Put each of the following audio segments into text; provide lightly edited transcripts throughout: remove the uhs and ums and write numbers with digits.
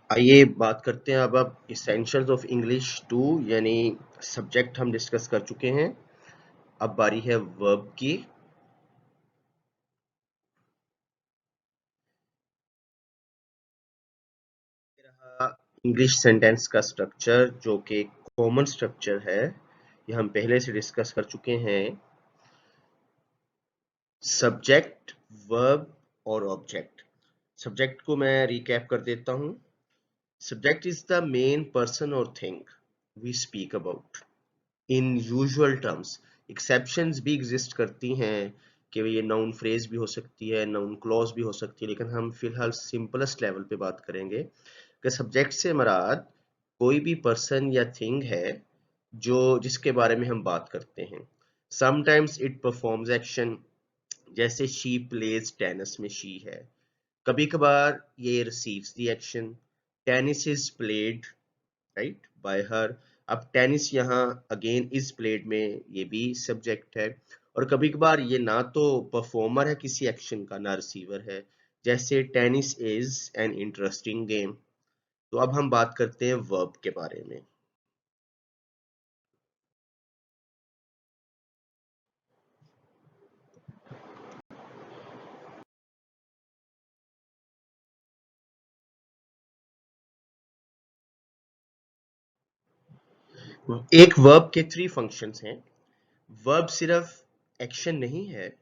आइए बात करते हैं अब इसेंशियल्स ऑफ इंग्लिश 2 यानी सब्जेक्ट हम डिस्कस कर चुके हैं। अब बारी है वर्ब की। इंग्लिश सेंटेंस का स्ट्रक्चर जो कि कॉमन स्ट्रक्चर है, ये हम पहले से डिस्कस कर चुके हैं। सब्जेक्ट, वर्ब और ऑब्जेक्ट। सब्जेक्ट को मैं रिकैप कर देता हूं। Subject is the main person और thing we speak about in usual terms. Exceptions भी एग्जिस्ट करती हैं कि ये नाउन फ्रेज भी हो सकती है, नाउन क्लॉज भी हो सकती है, लेकिन हम फिलहाल सिंपलेस्ट लेवल पे बात करेंगे कि सब्जेक्ट से मुराद कोई भी पर्सन या थिंग है जो जिसके बारे में हम बात करते हैं। समटाइम्स इट परफॉर्म्स एक्शन, जैसे शी प्लेज टेनिस में शी है। कभी कभार ये receives the action, tennis is played right bye हर। अब टेनिस यहाँ अगेन इज प्लेड में ये भी सब्जेक्ट है। और कभी कभार ये ना तो परफॉर्मर है किसी एक्शन का, ना रिसीवर है, जैसे tennis is an interesting game. तो अब हम बात करते हैं वर्ब के बारे में। एक वर्ब के थ्री फंक्शंस हैं। वर्ब सिर्फ एक्शन नहीं है,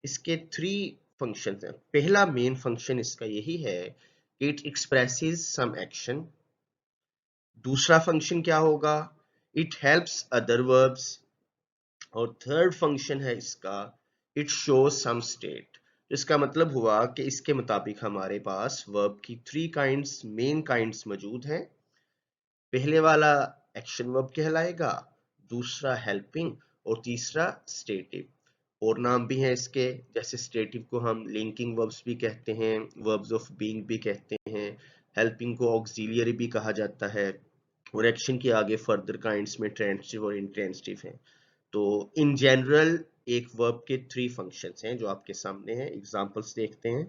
इसके थ्री फंक्शंस हैं। पहला मेन फंक्शन इसका यही है कि इट एक्सप्रेसेस सम एक्शन। दूसरा फंक्शन क्या होगा? It helps other verbs. और थर्ड फंक्शन है इसका, इट शोज सम स्टेट। इसका मतलब हुआ कि इसके मुताबिक हमारे पास वर्ब की थ्री काइंड्स, मेन काइंड्स मौजूद हैं। पहले वाला एक्शन वर्ब कहलाएगा, दूसरा हेल्पिंग और तीसरा स्टेटिव। और नाम भी हैं इसके, जैसे स्टेटिव को हम लिंकिंग वर्ब्स भी कहते हैं, वर्ब्स ऑफ बीइंग भी कहते हैं, हेल्पिंग को ऑक्सिलियरी भी कहा जाता है, और एक्शन के आगे फर्दर काइंड्स में ट्रांजिटिव और इंट्रांजिटिव हैं। तो इन जनरल एक वर्ब के थ्री फंक्शंस हैं जो आपके सामने हैं। एग्जांपल्स देखते हैं।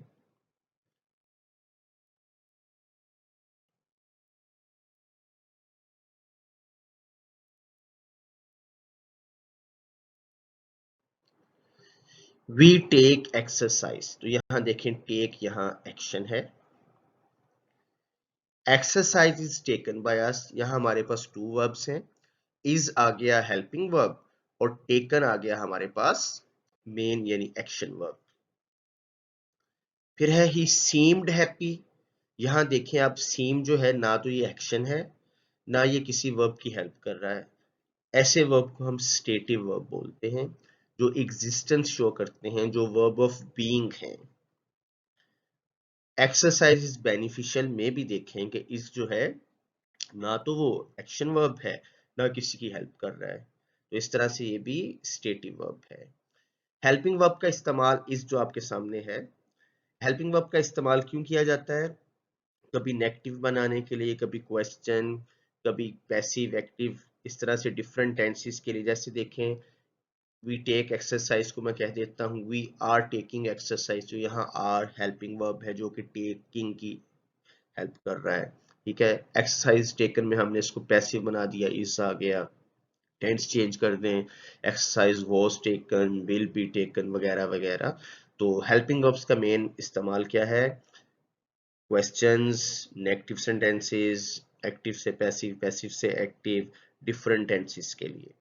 वी टेक एक्सरसाइज, तो यहां देखें टेक यहां एक्शन है। Exercise is taken by us, यहां हमारे पास टू वर्ब्स हैं। इज आ गया हेल्पिंग वर्ब और टेकन आ गया हमारे पास मेन यानी एक्शन वर्ब। फिर है ही सीम्ड हैप्पी। यहां देखें आप, सीम जो है ना तो ये एक्शन है ना ये किसी वर्ब की हेल्प कर रहा है। ऐसे वर्ब को हम स्टेटिव वर्ब बोलते हैं, जो एग्जिस्टेंस शो करते हैं, जो वर्ब ऑफ बीइंग हैं। एक्सरसाइज इज बेनिफिशियल में भी देखें कि इस जो है ना तो वो एक्शन वर्ब है ना किसी की हेल्प कर रहा है, तो इस तरह से ये भी स्टेटिव वर्ब है। हेल्पिंग वर्ब का इस्तेमाल इस जो आपके सामने है, हेल्पिंग वर्ब का इस्तेमाल क्यों किया जाता है? कभी नेगेटिव बनाने के लिए, कभी क्वेश्चन, कभी पैसिव एक्टिव, इस तरह से डिफरेंट टेंसेस के लिए। जैसे देखें, वी टेक एक्सरसाइज को मैं कह देता हूँ वी आर टेकिंग एक्सरसाइज, जो यहाँ आर हेल्पिंग वर्ब है जो कि टेकिंग की हेल्प कर रहा है। ठीक है, एक्सरसाइज टेकन में हमने इसको पैसिव बना दिया, इज आ गया। टेंस चेंज कर दें, exercise was taken, will be taken वगैरह वगैरह। तो हेल्पिंग वर्ब्स का मेन इस्तेमाल क्या है? क्वेश्चंस, नेगेटिव सेंटेंसेस, एक्टिव से पैसिव, पैसिव से एक्टिव, डिफरेंट टेंसेस के लिए।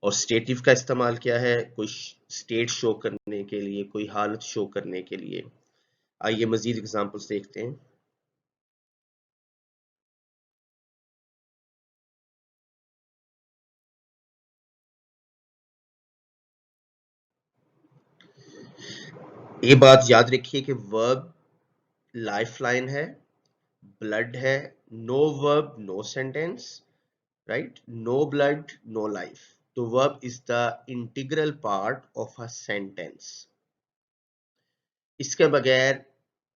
और स्टेटिव का इस्तेमाल क्या है? कोई स्टेट शो करने के लिए, कोई हालत शो करने के लिए। आइए मजीद एग्जांपल्स देखते हैं। ये बात याद रखिए कि वर्ब लाइफ लाइन है, ब्लड है। No verb no sentence, right? No blood no life. तो verb is the integral part of a sentence. इसके बगैर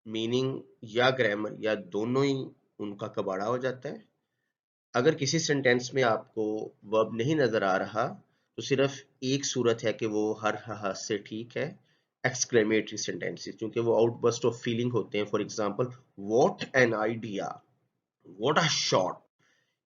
मीनिंग या ग्रामर या दोनों ही उनका कबाड़ा हो जाता है। अगर किसी सेंटेंस में आपको वर्ब नहीं नजर आ रहा, तो सिर्फ एक सूरत है कि वो हर हाथ से ठीक है, एक्सक्लेमेटरी सेंटेंसेस, क्योंकि वो आउटबर्स्ट ऑफ फीलिंग होते हैं। For example, what an idea, what a shot,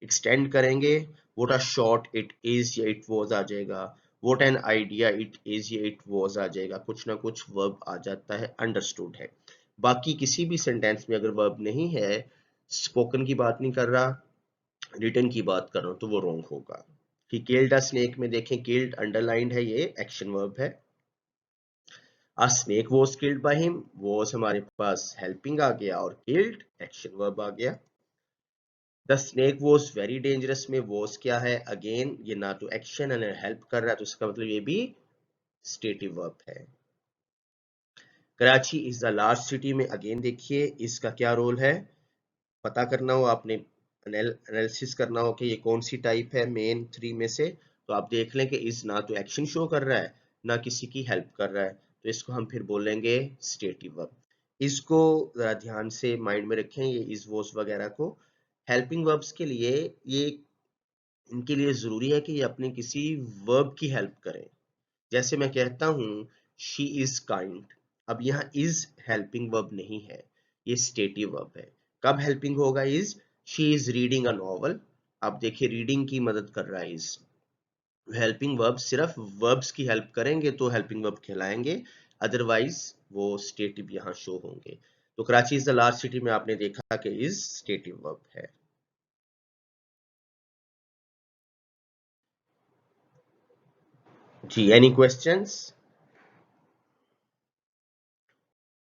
extend करेंगे, what a shot it is या इट वाज आ जाएगा, what an idea it is या इट वाज आ जाएगा, कुछ ना कुछ वर्ब आ जाता है, अंडरस्टूड है। बाकी किसी भी सेंटेंस में अगर वर्ब नहीं है, स्पोकन की बात नहीं कर रहा, रिटन की बात कर रहा हूं, तो वो रॉन्ग होगा। कि किल्ड अ स्नेक में देखें, किल्ड अंडरलाइंड है, ये एक्शन वर्ब है। अ snake was killed by him, was हमारे पास हेल्पिंग आ गया और किल्ड एक्शन वर्ब आ गया। The snake was very dangerous में वॉज क्या है, अगेन ये ना तो एक्शन एंड हेल्प कर रहा है, तो इसका मतलब ये भी स्टेटिव वर्ब है। Karachi is the large city में अगेन देखिए इसका क्या रोल है, पता करना हो आपने, एनालिसिस करना हो कि ये कौन सी टाइप है मेन थ्री में से, तो आप देख लें कि इज ना तो एक्शन शो कर रहा है ना किसी की हेल्प कर रहा है, तो इसको हम फिर बोलेंगे स्टेटिव वर्ब। इसको जरा ध्यान से माइंड में रखें, ये इज वॉज वगैरह को। हेल्पिंग वर्ब्स के लिए ये, इनके लिए जरूरी है कि ये अपने किसी वर्ब की हेल्प करें। जैसे मैं कहता हूं शी इज काइंड, अब यहाँ इज हेल्पिंग वर्ब नहीं है, ये स्टेटिव वर्ब है। कब हेल्पिंग होगा is, she is reading a novel, आप देखिए रीडिंग की मदद कर रहा है इज। हेल्पिंग वर्ब सिर्फ वर्ब्स की हेल्प करेंगे तो हेल्पिंग वर्ब कहलाएंगे, अदरवाइज वो स्टेटिव यहाँ शो होंगे। तो Karachi is the large city में आपने देखा कि इज स्टेटिव वर्ब है। जी, एनी क्वेश्चंस?